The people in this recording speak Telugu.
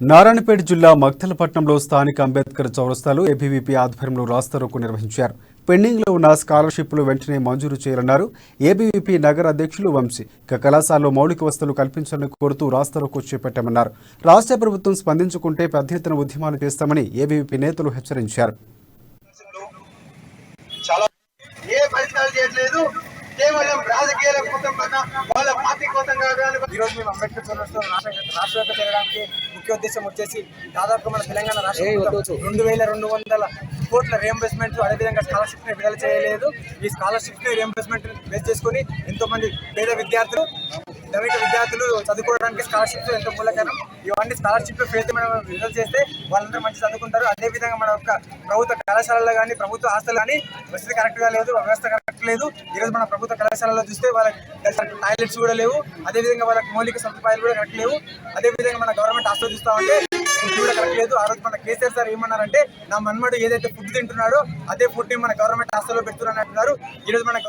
నారాయణపేట జిల్లా మక్తలపట్నంలో స్థానిక అంబేద్కర్ చౌరస్తాలో ఏబీవీపీ ఆధ్వర్యంలో రాస్తారోకో నిర్వహించారు. పెండింగ్లో ఉన్న స్కాలర్షిప్లు వెంటనే మంజూరు చేయాలన్నారు. ఏబీవీపీ నగర అధ్యక్షులు వంశీ కళాశాలలో మౌలిక వసతులు కల్పించాలని కోరుతూ రాస్తారోకో చేపట్టామన్నారు. రాష్ట్ర ప్రభుత్వం స్పందించుకుంటే పెద్ద ఎత్తున ఉద్యమాలు చేస్తామని ఏబీవీపీ నేతలు హెచ్చరించారు. కేవలం రాజకీయాల కోసం వాళ్ళ పార్టీ కోసం కాదు. ఈరోజు మేము అంబేద్కర్ చౌరస్తా రాష్ట్రవ్యాప్త చేయడానికి ముఖ్య ఉద్దేశం వచ్చేసి దాదాపు మన తెలంగాణ రాష్ట్రంలో 2200 కోట్ల రియంబర్స్మెంట్ అదేవిధంగా స్కాలర్షిప్ ని విడుదల చేయలేదు. ఈ స్కాలర్షిప్ ని రియంబర్స్మెంట్ బేస్ చేసుకుని ఎంతో మంది పేద విద్యార్థులు ధనిక విద్యార్థులు చదువుకోవడానికి స్కాలర్షిప్ ఎంతో మూలకరం. ఇవన్నీ స్కాలర్షిప్ ఫేజ్ మనం విడుదల చేస్తే వాళ్ళందరూ మంచి చదువుకుంటారు. అదేవిధంగా మన యొక్క ప్రభుత్వ కళాశాలలో కానీ ప్రభుత్వ హాస్టల్ కానీ వసతి కరెక్ట్ గా లేదు, వ్యవస్థ కరెక్ట్ లేదు. ఈరోజు మన ప్రభుత్వ కళాశాలలో చూస్తే వాళ్ళకి టాయిలెట్స్ కూడా లేవు, అదేవిధంగా వాళ్ళకి మౌలిక సదుపాయాలు కూడా కరెక్ట్ లేవు. అదేవిధంగా మన గవర్నమెంట్ హాస్టల్ చూస్తామంటే ఫుడ్ కూడా కరెక్ట్ లేదు. ఆ రోజు మన కేసీఆర్ సార్ ఏమన్నారంటే నా మన్మడు ఏదైతే ఫుడ్ తింటున్నాడో అదే ఫుడ్ ని మన గవర్నమెంట్ హాస్టల్లో పెడుతున్నారని అంటున్నారు. ఈరోజు మన